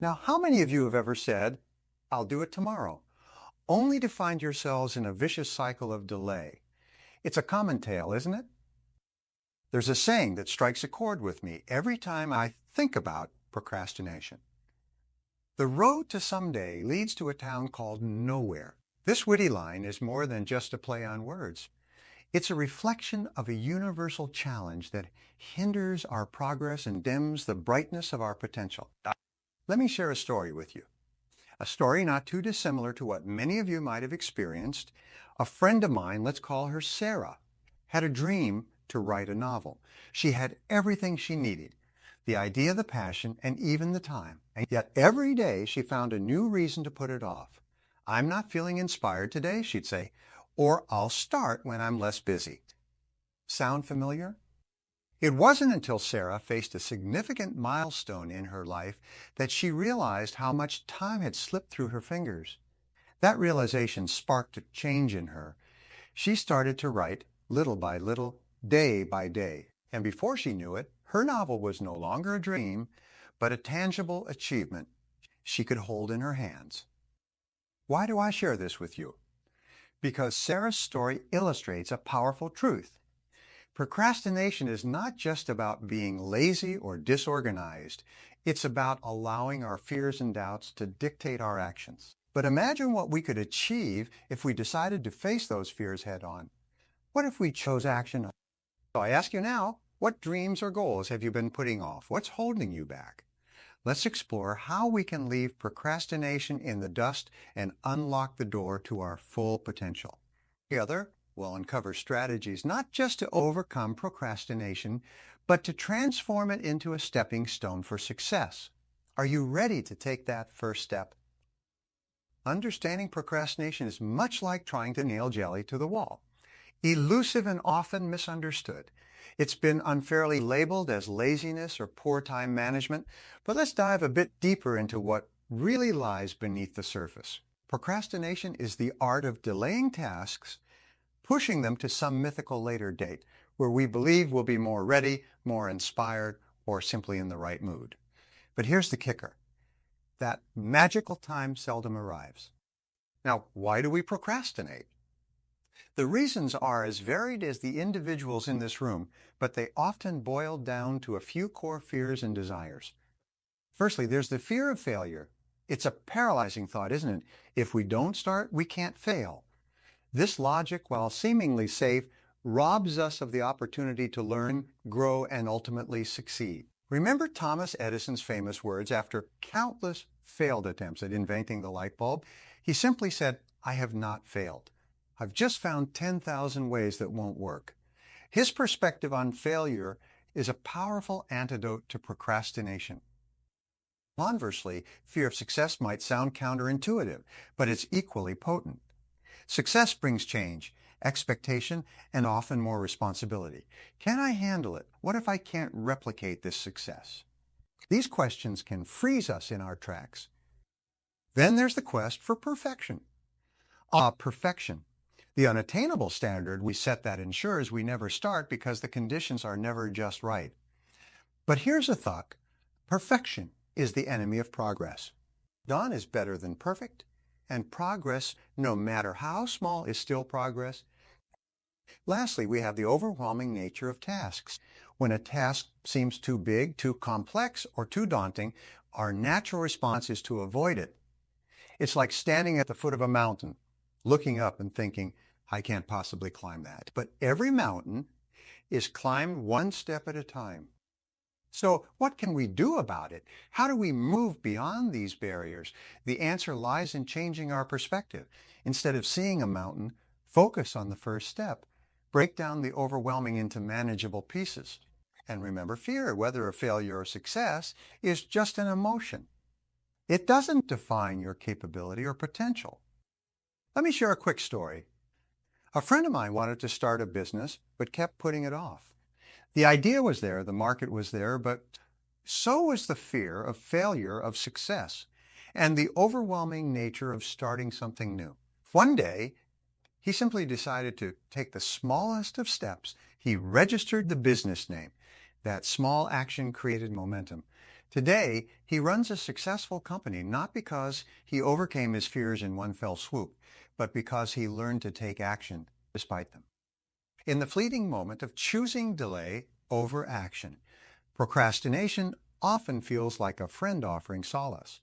Now, how many of you have ever said, I'll do it tomorrow, only to find yourselves in a vicious cycle of delay? It's a common tale, isn't it? There's a saying that strikes a chord with me every time I think about procrastination. The road to someday leads to a town called nowhere. This witty line is more than just a play on words. It's a reflection of a universal challenge that hinders our progress and dims the brightness of our potential. Let me share a story with you. A story not too dissimilar to what many of you might have experienced. A friend of mine, let's call her Sarah, had a dream to write a novel. She had everything she needed, the idea, the passion, and even the time. And yet every day she found a new reason to put it off. I'm not feeling inspired today, she'd say, or I'll start when I'm less busy. Sound familiar? It wasn't until Sarah faced a significant milestone in her life that she realized how much time had slipped through her fingers. That realization sparked a change in her. She started to write little by little, day by day. And before she knew it, her novel was no longer a dream, but a tangible achievement she could hold in her hands. Why do I share this with you? Because Sarah's story illustrates a powerful truth. Procrastination is not just about being lazy or disorganized. It's about allowing our fears and doubts to dictate our actions. But imagine what we could achieve if we decided to face those fears head on. What if we chose action? So I ask you now, what dreams or goals have you been putting off? What's holding you back? Let's explore how we can leave procrastination in the dust and unlock the door to our full potential. Together, we'll uncover strategies not just to overcome procrastination, but to transform it into a stepping stone for success. Are you ready to take that first step? Understanding procrastination is much like trying to nail jelly to the wall. Elusive and often misunderstood. It's been unfairly labeled as laziness or poor time management, but let's dive a bit deeper into what really lies beneath the surface. Procrastination is the art of delaying tasks, pushing them to some mythical later date where we believe we'll be more ready, more inspired, or simply in the right mood. But here's the kicker. That magical time seldom arrives. Now, why do we procrastinate? The reasons are as varied as the individuals in this room, but they often boil down to a few core fears and desires. Firstly, there's the fear of failure. It's a paralyzing thought, isn't it? If we don't start, we can't fail. This logic, while seemingly safe, robs us of the opportunity to learn, grow, and ultimately succeed. Remember Thomas Edison's famous words after countless failed attempts at inventing the light bulb? He simply said, "I have not failed. I've just found 10,000 ways that won't work." His perspective on failure is a powerful antidote to procrastination. Conversely, fear of success might sound counterintuitive, but it's equally potent. Success brings change, expectation, and often more responsibility. Can I handle it? What if I can't replicate this success? These questions can freeze us in our tracks. Then there's the quest for perfection. Perfection. The unattainable standard we set that ensures we never start because the conditions are never just right. But here's a thought. Perfection is the enemy of progress. Done is better than perfect, and progress, no matter how small, is still progress. Lastly, we have the overwhelming nature of tasks. When a task seems too big, too complex, or too daunting, our natural response is to avoid it. It's like standing at the foot of a mountain, looking up and thinking, I can't possibly climb that. But every mountain is climbed one step at a time. So what can we do about it? How do we move beyond these barriers? The answer lies in changing our perspective. Instead of seeing a mountain, focus on the first step. Break down the overwhelming into manageable pieces. And remember, fear, whether a failure or success, is just an emotion. It doesn't define your capability or potential. Let me share a quick story. A friend of mine wanted to start a business, but kept putting it off. The idea was there, the market was there, but so was the fear of failure of success and the overwhelming nature of starting something new. One day, he simply decided to take the smallest of steps. He registered the business name. That small action created momentum. Today, he runs a successful company not because he overcame his fears in one fell swoop, but because he learned to take action despite them. In the fleeting moment of choosing delay over action, procrastination often feels like a friend offering solace,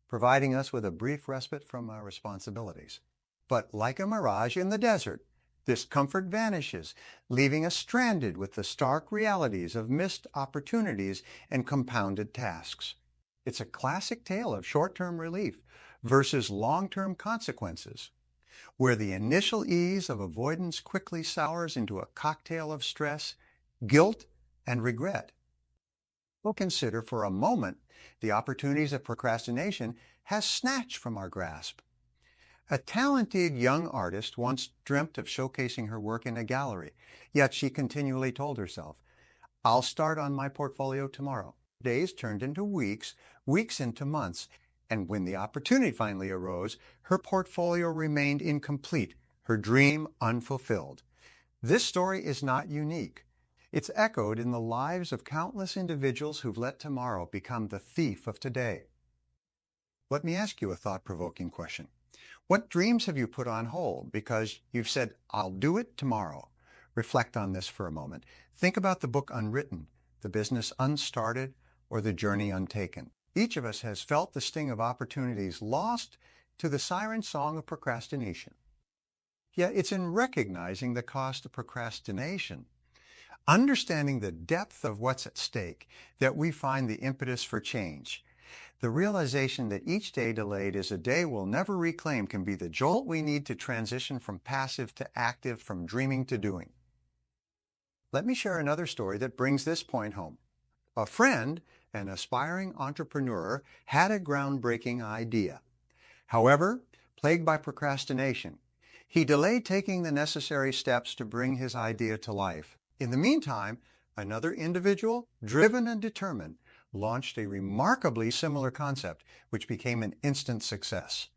providing us with a brief respite from our responsibilities. But like a mirage in the desert, this comfort vanishes, leaving us stranded with the stark realities of missed opportunities and compounded tasks. It's a classic tale of short-term relief versus long-term consequences, where the initial ease of avoidance quickly sours into a cocktail of stress, guilt, and regret. We'll consider for a moment the opportunities that procrastination has snatched from our grasp. A talented young artist once dreamt of showcasing her work in a gallery, yet she continually told herself, I'll start on my portfolio tomorrow. Days turned into weeks, weeks into months, and when the opportunity finally arose, her portfolio remained incomplete, her dream unfulfilled. This story is not unique. It's echoed in the lives of countless individuals who've let tomorrow become the thief of today. Let me ask you a thought-provoking question. What dreams have you put on hold because you've said, I'll do it tomorrow? Reflect on this for a moment. Think about the book Unwritten, the business unstarted, or the journey untaken. Each of us has felt the sting of opportunities lost to the siren song of procrastination. Yet it's in recognizing the cost of procrastination, understanding the depth of what's at stake, that we find the impetus for change. The realization that each day delayed is a day we'll never reclaim can be the jolt we need to transition from passive to active, from dreaming to doing. Let me share another story that brings this point home. A friend, an aspiring entrepreneur, had a groundbreaking idea. However, plagued by procrastination, he delayed taking the necessary steps to bring his idea to life. In the meantime, another individual, driven and determined, launched a remarkably similar concept, which became an instant success.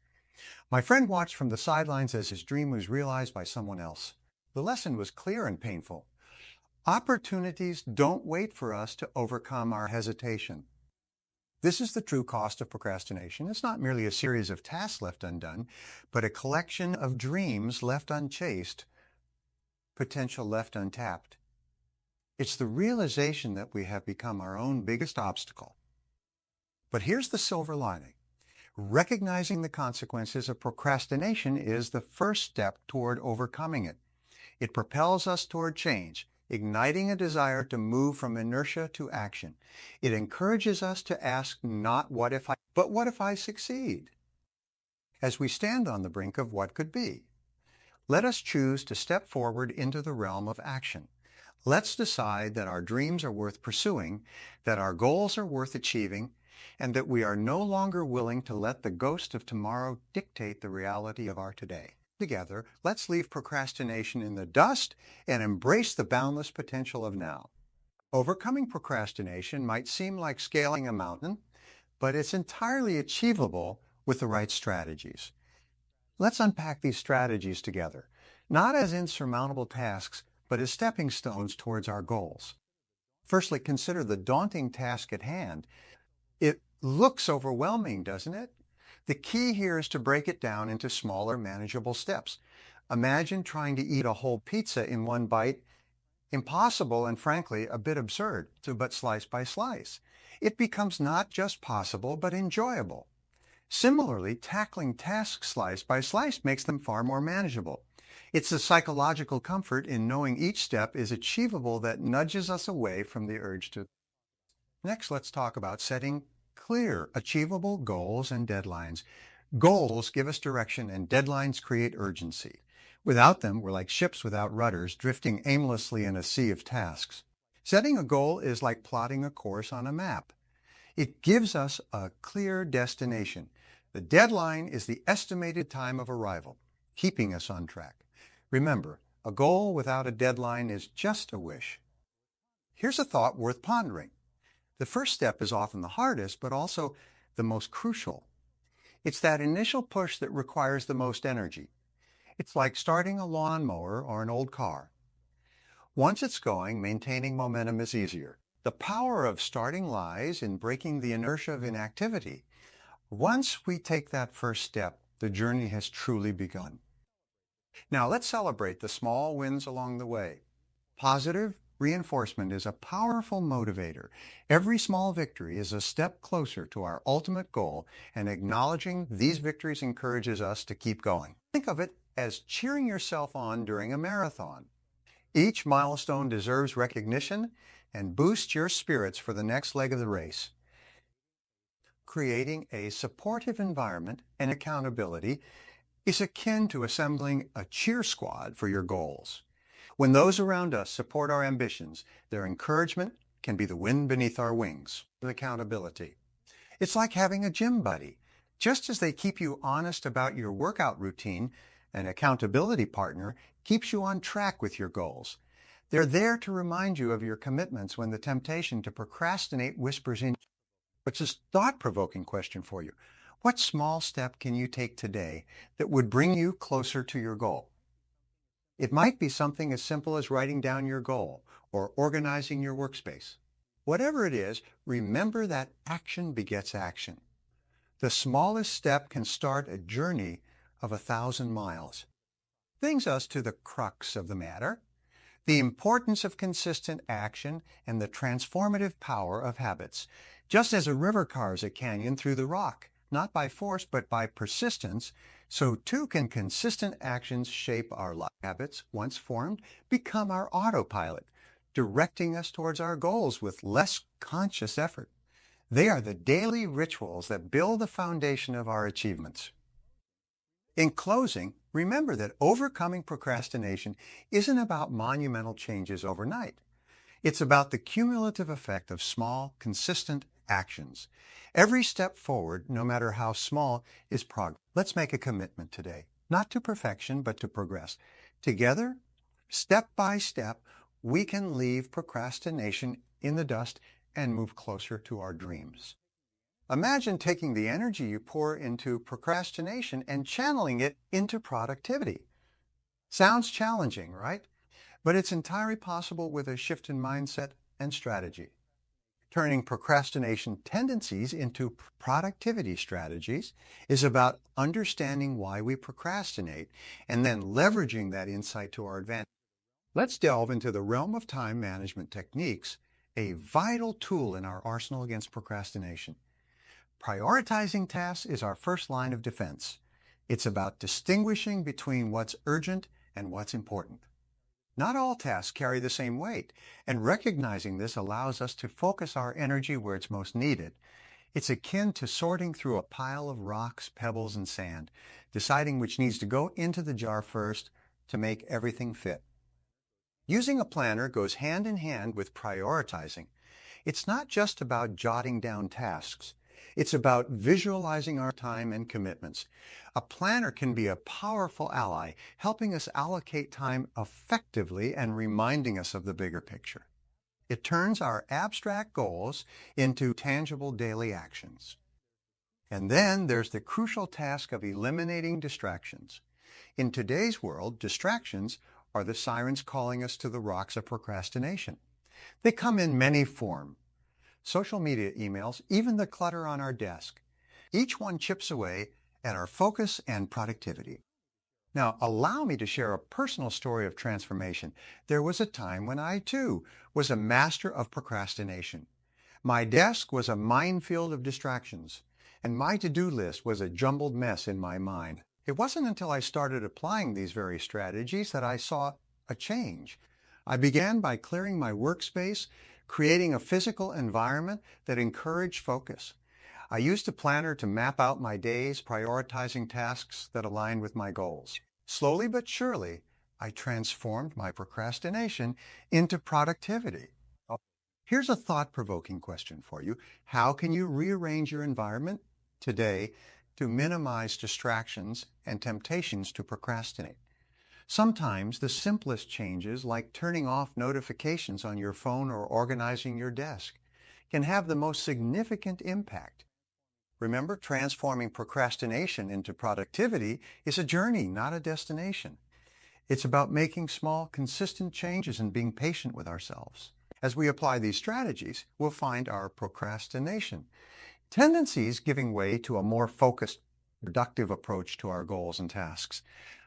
My friend watched from the sidelines as his dream was realized by someone else. The lesson was clear and painful. Opportunities don't wait for us to overcome our hesitation. This is the true cost of procrastination. It's not merely a series of tasks left undone, but a collection of dreams left unchased, potential left untapped. It's the realization that we have become our own biggest obstacle. But here's the silver lining. Recognizing the consequences of procrastination is the first step toward overcoming it. It propels us toward change, igniting a desire to move from inertia to action. It encourages us to ask not what if I, but what if I succeed? As we stand on the brink of what could be, let us choose to step forward into the realm of action. Let's decide that our dreams are worth pursuing, that our goals are worth achieving, and that we are no longer willing to let the ghost of tomorrow dictate the reality of our today. Together, let's leave procrastination in the dust and embrace the boundless potential of now. Overcoming procrastination might seem like scaling a mountain, but it's entirely achievable with the right strategies. Let's unpack these strategies together, not as insurmountable tasks, but as stepping stones towards our goals. Firstly, consider the daunting task at hand. It looks overwhelming, doesn't it? The key here is to break it down into smaller, manageable steps. Imagine trying to eat a whole pizza in one bite. Impossible and frankly a bit absurd, but slice by slice. It becomes not just possible, but enjoyable. Similarly, tackling tasks slice by slice makes them far more manageable. It's the psychological comfort in knowing each step is achievable that nudges us away from the urge to. Next, let's talk about setting clear, achievable goals and deadlines. Goals give us direction and deadlines create urgency. Without them, we're like ships without rudders, drifting aimlessly in a sea of tasks. Setting a goal is like plotting a course on a map. It gives us a clear destination. The deadline is the estimated time of arrival, keeping us on track. Remember, a goal without a deadline is just a wish. Here's a thought worth pondering. The first step is often the hardest, but also the most crucial. It's that initial push that requires the most energy. It's like starting a lawnmower or an old car. Once it's going, maintaining momentum is easier. The power of starting lies in breaking the inertia of inactivity. Once we take that first step, the journey has truly begun. Now let's celebrate the small wins along the way. Positive reinforcement is a powerful motivator. Every small victory is a step closer to our ultimate goal, and acknowledging these victories encourages us to keep going. Think of it as cheering yourself on during a marathon. Each milestone deserves recognition and boosts your spirits for the next leg of the race. Creating a supportive environment and accountability is akin to assembling a cheer squad for your goals. When those around us support our ambitions, their encouragement can be the wind beneath our wings. With accountability, it's like having a gym buddy. Just as they keep you honest about your workout routine, an accountability partner keeps you on track with your goals. They're there to remind you of your commitments when the temptation to procrastinate whispers in. Which is a thought-provoking question for you. What small step can you take today that would bring you closer to your goal? It might be something as simple as writing down your goal or organizing your workspace. Whatever it is, remember that action begets action. The smallest step can start a journey of 1,000 miles. Brings us to the crux of the matter, the importance of consistent action and the transformative power of habits. Just as a river carves a canyon through the rock, not by force but by persistence, so too can consistent actions shape our life. Habits, once formed, become our autopilot, directing us towards our goals with less conscious effort. They are the daily rituals that build the foundation of our achievements. In closing, remember that overcoming procrastination isn't about monumental changes overnight. It's about the cumulative effect of small, consistent actions. Every step forward, no matter how small, is progress. Let's make a commitment today, not to perfection, but to progress. Together, step by step, we can leave procrastination in the dust and move closer to our dreams. Imagine taking the energy you pour into procrastination and channeling it into productivity. Sounds challenging, right? But it's entirely possible with a shift in mindset and strategy. Turning procrastination tendencies into productivity strategies is about understanding why we procrastinate and then leveraging that insight to our advantage. Let's delve into the realm of time management techniques, a vital tool in our arsenal against procrastination. Prioritizing tasks is our first line of defense. It's about distinguishing between what's urgent and what's important. Not all tasks carry the same weight, and recognizing this allows us to focus our energy where it's most needed. It's akin to sorting through a pile of rocks, pebbles, and sand, deciding which needs to go into the jar first to make everything fit. Using a planner goes hand in hand with prioritizing. It's not just about jotting down tasks. It's about visualizing our time and commitments. A planner can be a powerful ally, helping us allocate time effectively and reminding us of the bigger picture. It turns our abstract goals into tangible daily actions. And then there's the crucial task of eliminating distractions. In today's world, distractions are the sirens calling us to the rocks of procrastination. They come in many forms. Social media emails, even the clutter on our desk. Each one chips away at our focus and productivity. Now, allow me to share a personal story of transformation. There was a time when I, too, was a master of procrastination. My desk was a minefield of distractions, and my to-do list was a jumbled mess in my mind. It wasn't until I started applying these very strategies that I saw a change. I began by clearing my workspace, creating a physical environment that encouraged focus. I used a planner to map out my days, prioritizing tasks that aligned with my goals. Slowly but surely, I transformed my procrastination into productivity. Here's a thought-provoking question for you. How can you rearrange your environment today to minimize distractions and temptations to procrastinate? Sometimes the simplest changes, like turning off notifications on your phone or organizing your desk, can have the most significant impact. Remember, transforming procrastination into productivity is a journey, not a destination. It's about making small, consistent changes and being patient with ourselves. As we apply these strategies, we'll find our procrastination tendencies giving way to a more focused, productive approach to our goals and tasks.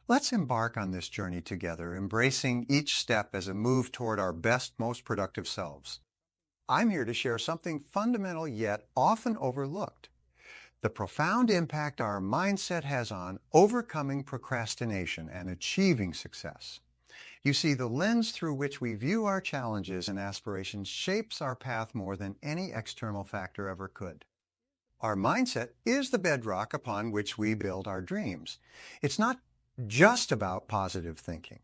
Let's embark on this journey together, embracing each step as a move toward our best, most productive selves. I'm here to share something fundamental yet often overlooked: the profound impact our mindset has on overcoming procrastination and achieving success. You see, the lens through which we view our challenges and aspirations shapes our path more than any external factor ever could. Our mindset is the bedrock upon which we build our dreams. It's not just about positive thinking.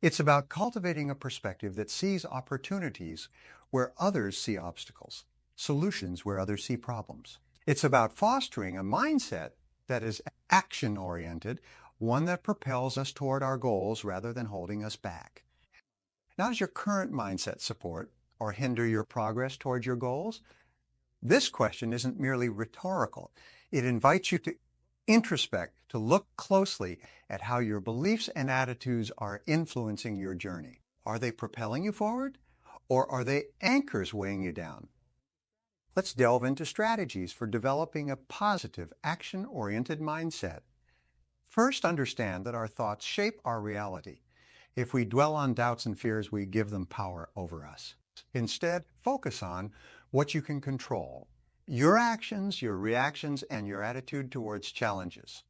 It's about cultivating a perspective that sees opportunities where others see obstacles, solutions where others see problems. It's about fostering a mindset that is action-oriented, one that propels us toward our goals rather than holding us back. Now, does your current mindset support or hinder your progress toward your goals? This question isn't merely rhetorical. It invites you to introspect, to look closely at how your beliefs and attitudes are influencing your journey. Are they propelling you forward, or are they anchors weighing you down? Let's delve into strategies for developing a positive, action-oriented mindset. First, understand that our thoughts shape our reality. If we dwell on doubts and fears, we give them power over us. Instead, focus on what you can control: your actions, your reactions, and your attitude towards challenges.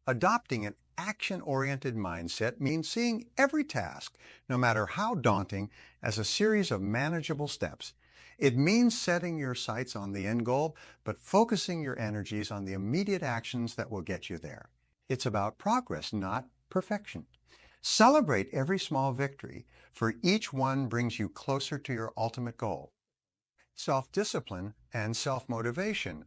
Adopting an action-oriented mindset means seeing every task, no matter how daunting, as a series of manageable steps. It means setting your sights on the end goal, but focusing your energies on the immediate actions that will get you there. It's about progress, not perfection. Celebrate every small victory, for each one brings you closer to your ultimate goal. Self-discipline and self-motivation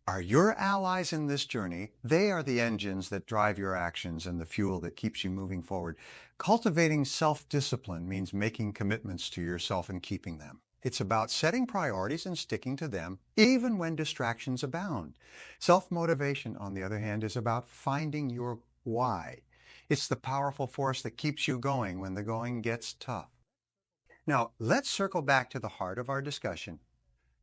are your allies in this journey. They are the engines that drive your actions and the fuel that keeps you moving forward. Cultivating self-discipline means making commitments to yourself and keeping them. It's about setting priorities and sticking to them, even when distractions abound. Self-motivation, on the other hand, is about finding your why. It's the powerful force that keeps you going when the going gets tough. Now, let's circle back to the heart of our discussion.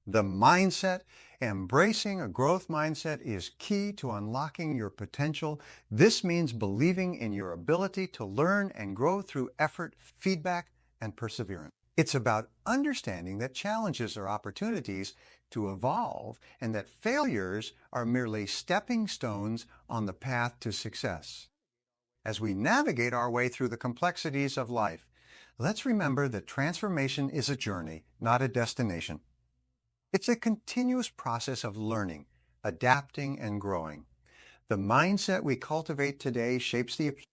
The mindset. Embracing a growth mindset is key to unlocking your potential. This means believing in your ability to learn and grow through effort, feedback, and perseverance. It's about understanding that challenges are opportunities to evolve and that failures are merely stepping stones on the path to success. As we navigate our way through the complexities of life, let's remember that transformation is a journey, not a destination. It's a continuous process of learning, adapting, and growing. The mindset we cultivate today shapes the future.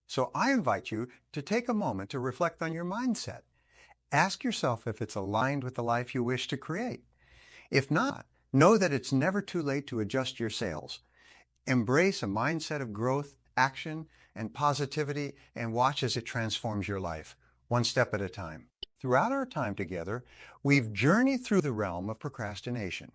So I invite you to take a moment to reflect on your mindset. Ask yourself if it's aligned with the life you wish to create. If not, know that it's never too late to adjust your sails. Embrace a mindset of growth, action, and positivity, and watch as it transforms your life, one step at a time. Throughout our time together, we've journeyed through the realm of procrastination,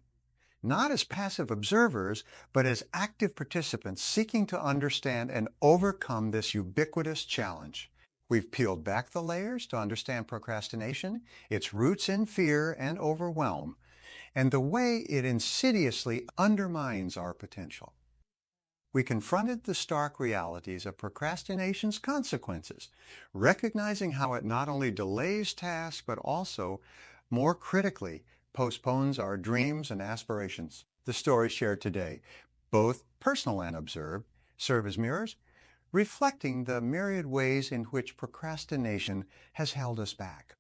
not as passive observers, but as active participants seeking to understand and overcome this ubiquitous challenge. We've peeled back the layers to understand procrastination, its roots in fear and overwhelm, and the way it insidiously undermines our potential. We confronted the stark realities of procrastination's consequences, recognizing how it not only delays tasks, but also, more critically, postpones our dreams and aspirations. The stories shared today, both personal and observed, serve as mirrors, reflecting the myriad ways in which procrastination has held us back.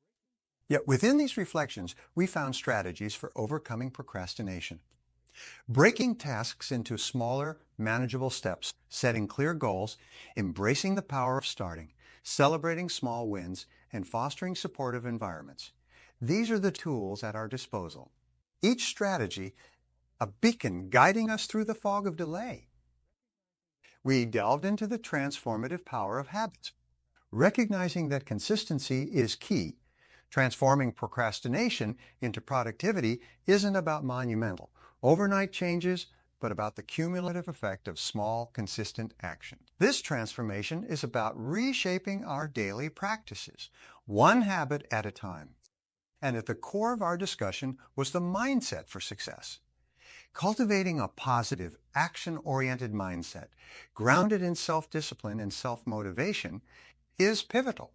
Yet within these reflections, we found strategies for overcoming procrastination. Breaking tasks into smaller, manageable steps, setting clear goals, embracing the power of starting, celebrating small wins, and fostering supportive environments. These are the tools at our disposal. Each strategy, a beacon guiding us through the fog of delay. We delved into the transformative power of habits, recognizing that consistency is key. Transforming procrastination into productivity isn't about monumental, overnight changes, but about the cumulative effect of small, consistent action. This transformation is about reshaping our daily practices, one habit at a time. And at the core of our discussion was the mindset for success. Cultivating a positive, action-oriented mindset, grounded in self-discipline and self-motivation, is pivotal.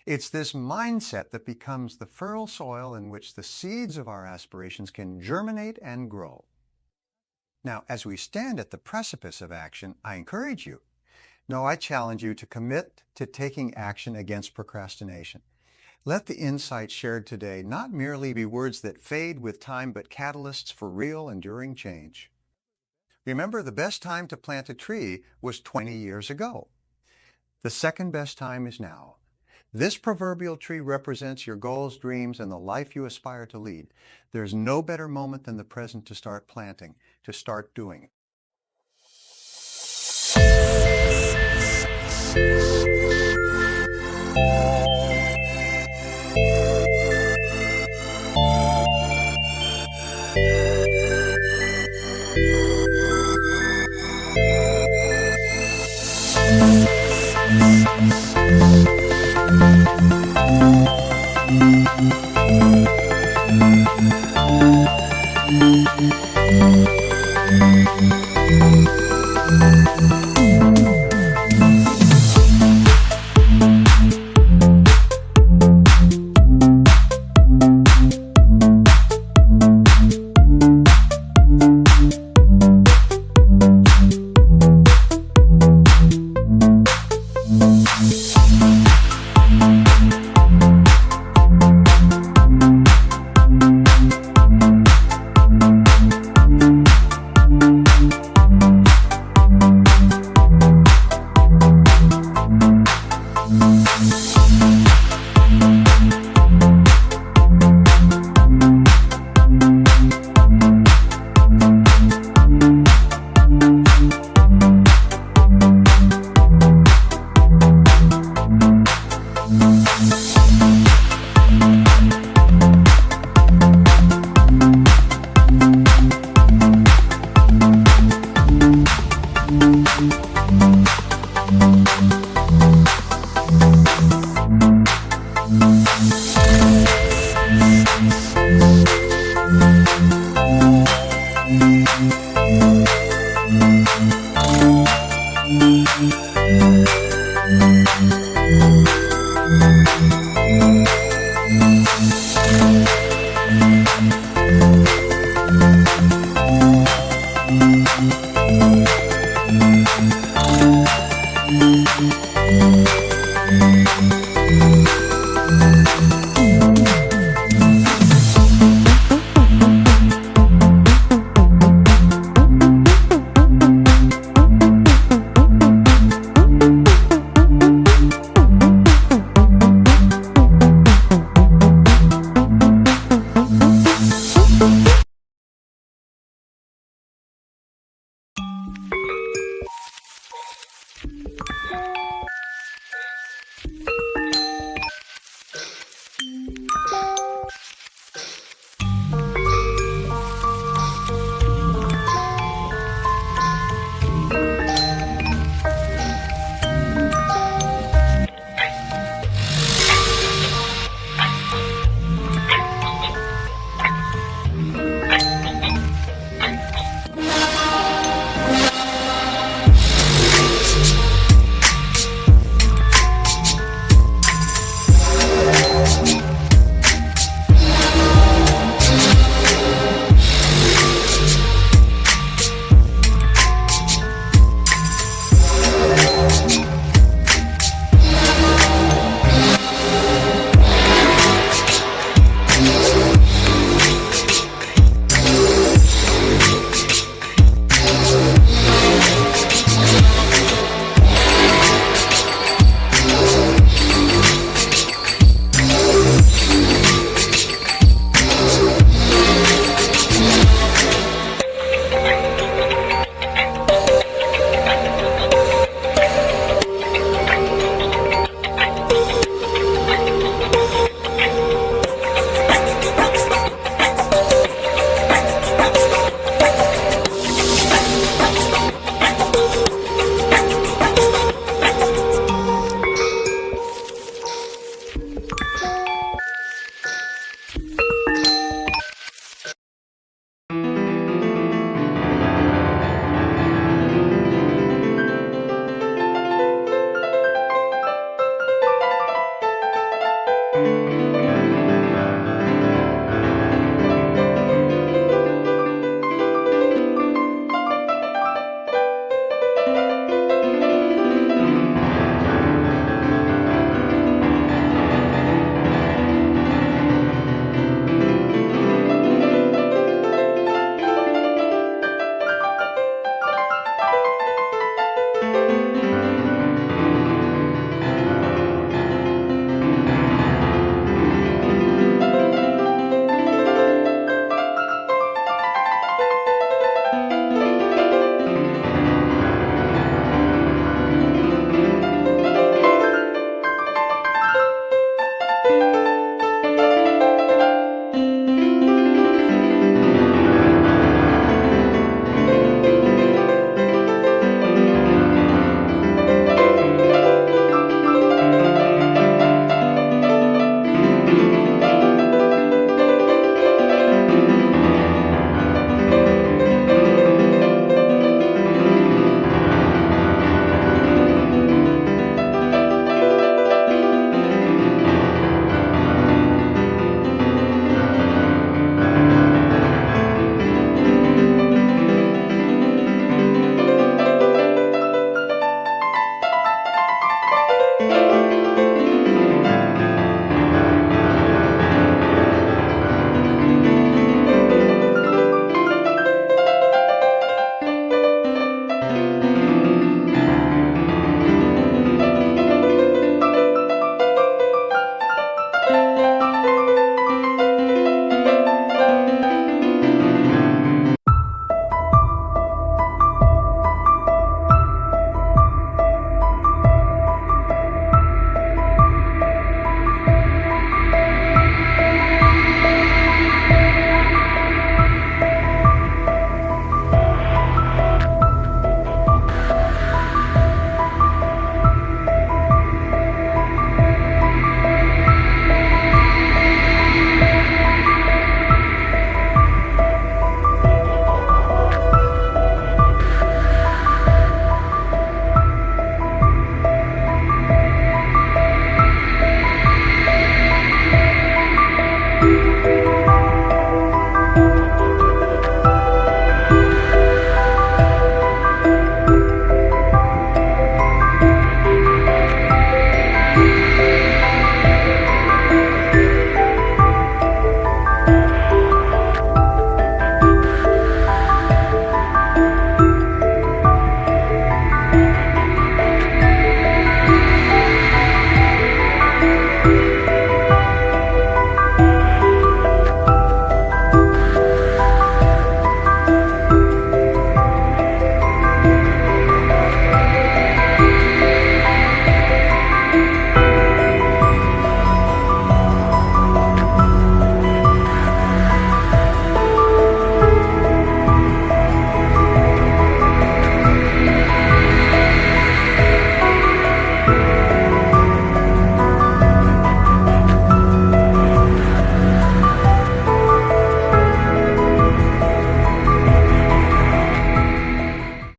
It's this mindset that becomes the fertile soil in which the seeds of our aspirations can germinate and grow. Now, as we stand at the precipice of action, I encourage you, no, I challenge you to commit to taking action against procrastination. Let the insights shared today not merely be words that fade with time, but catalysts for real, enduring change. Remember, the best time to plant a tree was 20 years ago. The second best time is now. This proverbial tree represents your goals, dreams, and the life you aspire to lead. There's no better moment than the present to start planting, to start doing.